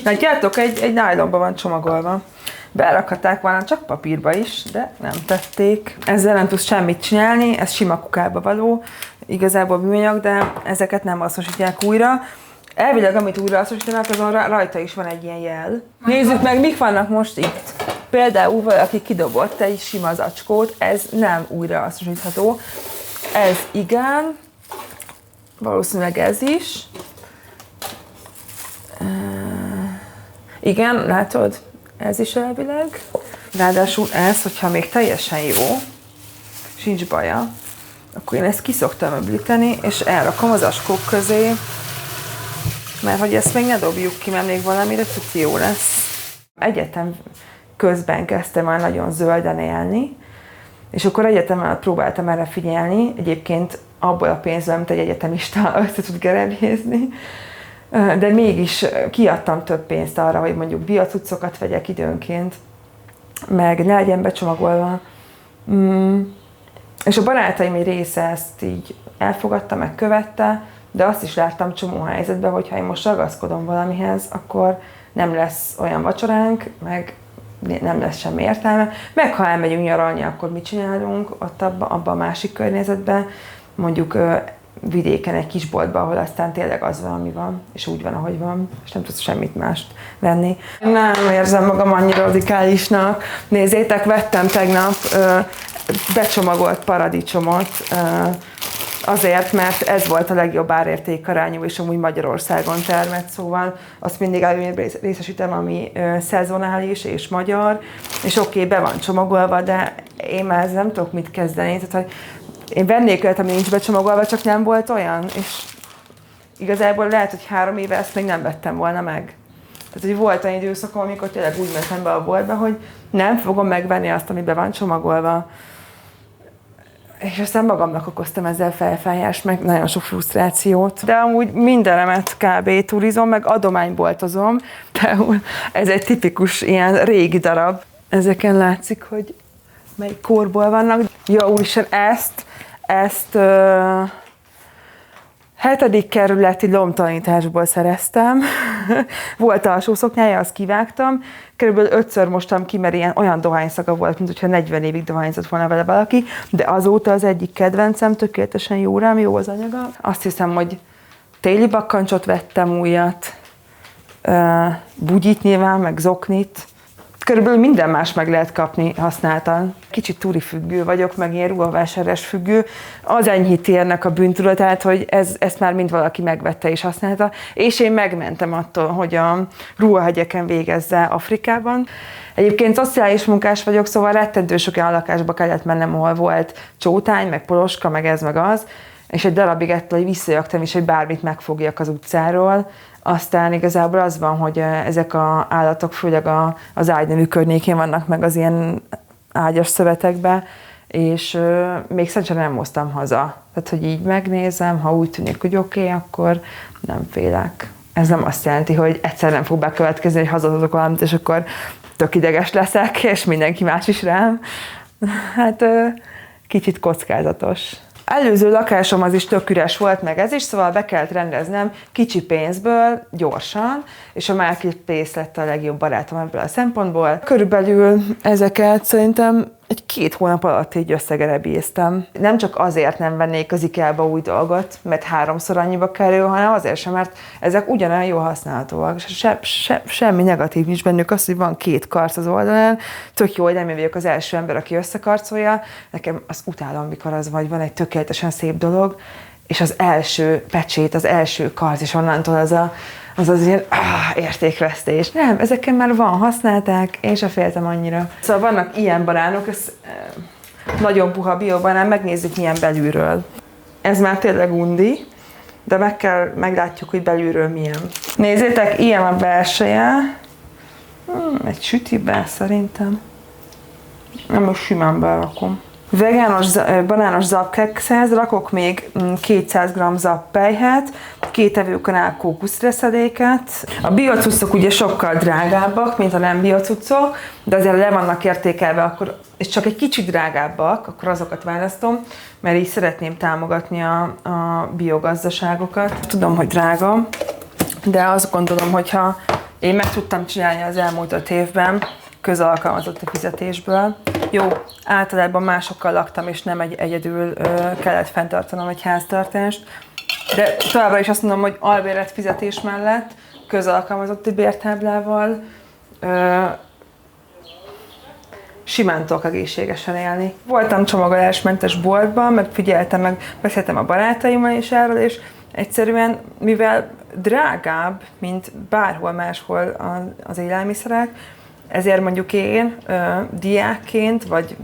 Látjátok, egy nájlonban van csomagolva. Berakhatták volna csak papírba is, de nem tették. Ezzel nem tudsz semmit csinálni, ez sima kukába való, igazából műanyag, de ezeket nem hasznosítják újra. Elvileg, amit újra hasznosítanak, azon rajta is van egy ilyen jel. Nézzük meg, mik vannak most itt. Például valaki kidobott egy sima zacskót, ez nem újra hasznosítható. Ez igen, valószínűleg ez is. Igen, látod? Ez is elvileg. Ráadásul ez, hogyha még teljesen jó, sincs baja, akkor én ezt ki szoktam öblíteni, és elrakom az askók közé, mert hogy ezt még ne dobjuk ki, mert még valamire tuti jó lesz. Egyetem közben kezdtem már nagyon zölden élni, és akkor egyetemen próbáltam erre figyelni, egyébként abból a pénzből, amit egy egyetemista össze tud gerebjézni, de mégis kiadtam több pénzt arra, hogy mondjuk biocuccokat vegyek időnként, meg ne legyen becsomagolva. És a barátaim egy része ezt így elfogadta, meg követte, de azt is láttam csomó helyzetben, hogy ha én most ragaszkodom valamihez, akkor nem lesz olyan vacsoránk, meg nem lesz semmi értelme. Meg ha elmegyünk nyaralni, akkor mit csinálunk ott abban a másik környezetben, mondjuk vidéken egy kis boltban, ahol aztán tényleg az van, ami van, és úgy van, ahogy van, és nem tudsz semmit mást venni. Nem érzem magam annyira radikálisnak. Nézzétek, vettem tegnap becsomagolt paradicsomot, azért, mert ez volt a legjobb árértékarányú, és amúgy Magyarországon termett, szóval azt mindig részesítem, ami szezonális és magyar, és oké, be van csomagolva, de én már ezzel nem tudok mit kezdeni. Tehát, hogy én vennék olyat, ami nincs becsomagolva, csak nem volt olyan, és igazából lehet, hogy 3 éve ezt még nem vettem volna meg. Tehát, hogy volt olyan időszakom, amikor tényleg úgy mentem be a boltba, hogy nem fogom megvenni azt, ami be van csomagolva. És aztán magamnak okoztam ezzel felfájást, meg nagyon sok frusztrációt. De amúgy mindenemet kb. Turizom, meg adományboltozom. Például ez egy tipikus ilyen régi darab. Ezeken látszik, hogy melyik korból vannak. Ja, úristen, ezt 7. kerületi lomtalanításból szereztem. Volt alsó szoknyája, azt kivágtam. Körülbelül 5-ször mostam ki, mert olyan dohányszaga volt, mint hogyha 40 évig dohányzott volna vele valaki, de azóta az egyik kedvencem, tökéletesen jó rám, jó az anyaga. Azt hiszem, hogy téli bakkancsot vettem újat, bugyit nyilván, meg zoknit. Körülbelül minden más meg lehet kapni használtan. Kicsit turifüggő vagyok, meg ilyen ruhavásárlás függő. Az enyhíti ennek a bűntudatát, hogy ezt már mind valaki megvette és használta. És én megmentem attól, hogy a ruhahegyeken végezze Afrikában. Egyébként szociális munkás vagyok, szóval rettentő sok olyan lakásba kellett mennem, ahol volt csótány, meg poloska, meg ez, meg az. És egy darabig ettől visszajöttem is, hogy bármit megfogjak az utcáról. Aztán igazából az van, hogy ezek az állatok főleg az ágynemű környékén vannak meg az ilyen ágyas szövetekbe, és még szerencsére nem hoztam haza. Tehát, hogy így megnézem, ha úgy tűnik, hogy oké, akkor nem félek. Ez nem azt jelenti, hogy egyszer nem fog bekövetkezni, hogy hazahozok valamit, és akkor tök ideges leszek, és mindenki más is rám. Hát kicsit kockázatos. Előző lakásom az is tök üres volt, meg ez is, szóval be kellett rendeznem kicsi pénzből, gyorsan, és a Marketplace lett a legjobb barátom ebből a szempontból. Körülbelül ezeket szerintem 1-2 hónap alatt így összegerebéztem. Nem csak azért nem vennék az IKEA-ba új dolgot, mert 3-szor annyiba kerül, hanem azért sem, mert ezek ugyanolyan jól használhatóak. Semmi negatív nincs bennük, az, hogy van 2 karc az oldalán, tök jó, hogy nem én vagyok az első ember, aki összekarcolja. Nekem azt utálom, mikor az vagy, van egy tökéletesen szép dolog, és az első pecsét, az első karc, és onnantól az ilyen értékvesztés. Nem, ezeken már van, használták, én sem féltem annyira. Szóval vannak ilyen banánok, ez nagyon puha biobanán, megnézzük milyen belülről. Ez már tényleg undi, de meglátjuk, hogy belülről milyen. Nézzétek, ilyen a belseje. Egy sütibe szerintem. Nem, most simán berakom. Vegános banános zapkekszhez rakok még 200 g zappelyhet, 2 evőkanál kókuszreszedéket. A biocuccok ugye sokkal drágábbak, mint a nem biocuccok, de azért le vannak értékelve, akkor, és csak egy kicsit drágábbak, akkor azokat választom, mert így szeretném támogatni a biogazdaságokat. Tudom, hogy drága, de azt gondolom, hogy ha Én meg tudtam csinálni az elmúlt 5 évben közalkalmazotti fizetésből. Jó, általában másokkal laktam, és nem egyedül kellett fenntartanom egy háztartást, de továbbra is azt mondom, hogy albérlet fizetés mellett közalkalmazotti bértáblával simán tudok egészségesen élni. Voltam csomagolásmentes boltban, meg figyeltem, meg beszéltem a barátaimmal is erről, és egyszerűen, mivel drágább, mint bárhol máshol az élelmiszerek, ezért mondjuk én diákként, vagy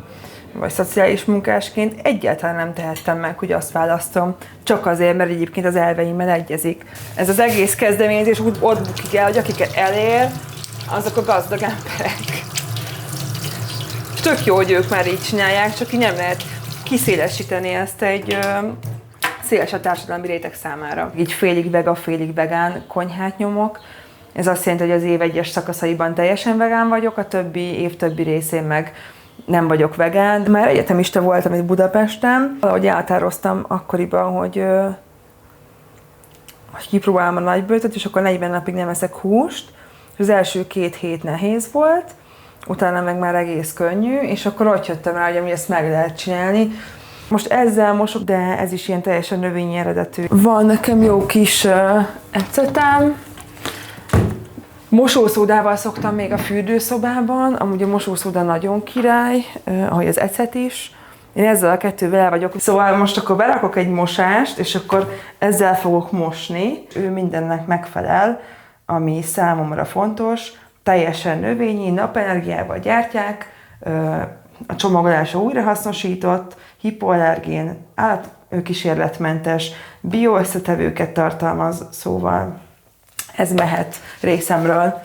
szociális munkásként egyáltalán nem tehettem meg, hogy azt választom, csak azért, mert egyébként az elveimmel egyezik. Ez az egész kezdeményezés úgy ott bukik el, hogy akiket elér, azok a gazdag emberek. Tök jó, hogy ők már így csinálják, csak így nem lehet kiszélesíteni ezt egy szélesebb társadalmi réteg számára. Így félig vega, félig vegán konyhát nyomok. Ez azt jelenti, hogy az év egyes szakaszaiban teljesen vegán vagyok, a év többi részén meg nem vagyok vegán. Már egyetemista voltam itt Budapesten, valahogy elhatároztam akkoriban, hogy kipróbálom a nagybőtöt, és akkor 40 napig nem eszek húst. És az első 2 hét nehéz volt, utána meg már egész könnyű, és akkor ott jöttem rá, hogy ezt meg lehet csinálni. Most ezzel mosok, de ez is ilyen teljesen növényi eredetű. Van nekem jó kis ecetem. Mosószódával szoktam még a fürdőszobában, amúgy a mosószóda nagyon király, ahogy az ecet is. Én ezzel a 2-vel el vagyok. Szóval most akkor berakok egy mosást, és akkor ezzel fogok mosni. Ő mindennek megfelel, ami számomra fontos. Teljesen növényi, napenergiával gyártják, a csomagolása újrahasznosított, hipoallergén, állatkísérletmentes, bioösszetevőket tartalmaz, szóval ez mehet részemről.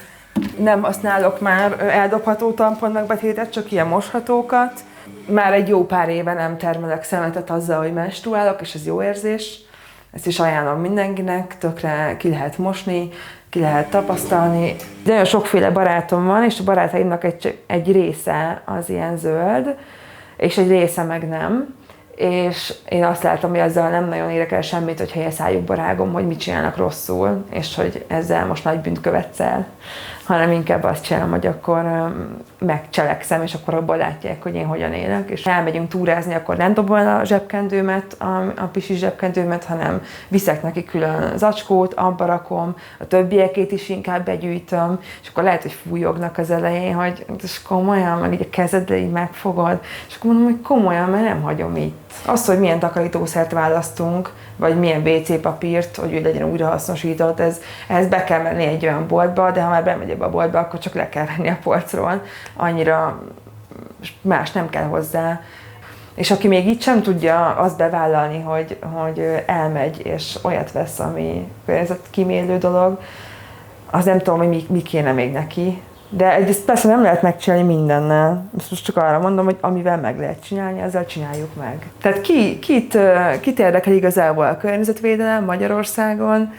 Nem használok már eldobható tampon megbetétet, csak ilyen moshatókat. Már egy jó pár éve nem termelek szemetet azzal, hogy menstruálok, és ez jó érzés. Ezt is ajánlom mindenkinek, tökre ki lehet mosni, ki lehet tapasztalni. De nagyon sokféle barátom van, és a barátaimnak egy része az ilyen zöld, és egy része meg nem. És én azt látom, hogy ezzel nem nagyon érek el semmit, hogyha ilyen szájukba rágom, hogy mit csinálnak rosszul, és hogy ezzel most nagy bűnt követsz el, hanem inkább azt csinálom, hogy akkor megcselekszem, és akkor abban látják, hogy én hogyan élek. És elmegyünk túrázni, akkor nem dobom el a zsebkendőmet, a pisi zsebkendőmet, hanem viszek neki külön zacskót, abba rakom, a többiekét is inkább begyűjtöm, és akkor lehet, hogy fújognak az elején, hogy ez komolyan, meg így a kezeddel így megfogod, és akkor mondom, hogy komolyan, mert nem hagyom itt. Az, hogy milyen takarítószert választunk, vagy milyen WC papírt, hogy ő legyen újrahasznosított, ez be kell menni egy olyan boltba, de ha már bemegy ebbe a boltba, akkor csak le kell venni a polcról. Annyira más nem kell hozzá. És aki még így sem tudja azt bevállalni, hogy elmegy és olyat vesz, ami környezetkímélő dolog, az nem tudom, hogy mi kéne még neki. De ezt persze nem lehet megcsinálni mindennel. Most csak arra mondom, hogy amivel meg lehet csinálni, azzal csináljuk meg. Tehát kit érdekel igazából a környezetvédelem Magyarországon?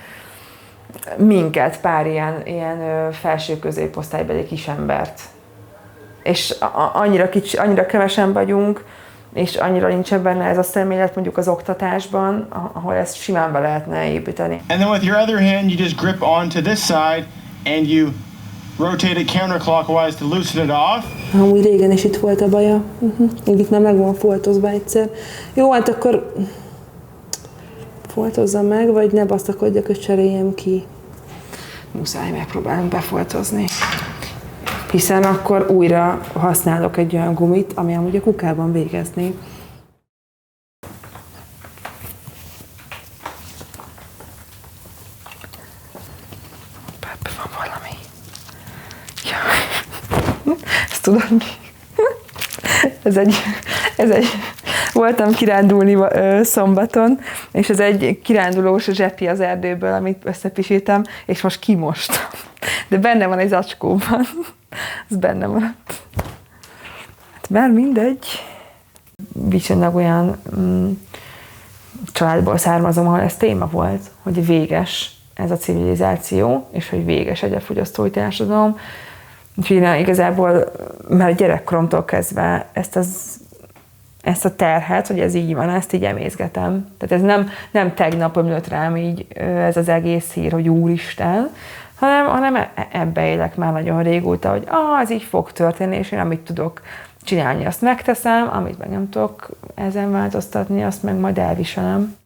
Minket, pár ilyen felső középosztálybeli kisembert. És annyira kevesen vagyunk, és annyira nincsen benne ez a szemlélet mondjuk az oktatásban, ahol ezt simán be lehetne építeni. And then with your other hand, you just grip onto this side, and you rotate it counterclockwise to loosen it off. Amúgy régen is itt volt a baja. Itt már meg van foltozva egyszer. Jó, hát akkor foltozzam meg, vagy ne basztakodjak, és cseréljem ki. Muszáj megpróbálunk befoltozni. Hiszen akkor újra használok egy olyan gumit, ami amúgy a kukában végezni. Ebben van valami. Ja. Ezt tudod? Ez egy voltam kirándulni szombaton, és ez egy kirándulós zsepi az erdőből, amit összepisítem, és most kimostam. De benne van egy zacskóban. Ez benne maradt. Hát bár mindegy. Viszonylag olyan családból származom, ahol ez téma volt, hogy véges ez a civilizáció, és hogy véges egy a fogyasztói társadalom. Úgyhogy én igazából már gyerekkoromtól kezdve ezt a terhet, hogy ez így van, ezt így emészgetem. Tehát ez nem tegnap ömlött rám így ez az egész hír, hogy úristen, hanem ebbe élek már nagyon régóta, hogy ez így fog történni, és én amit tudok csinálni, azt megteszem, amit meg nem tudok ezen változtatni, azt meg majd elviselem.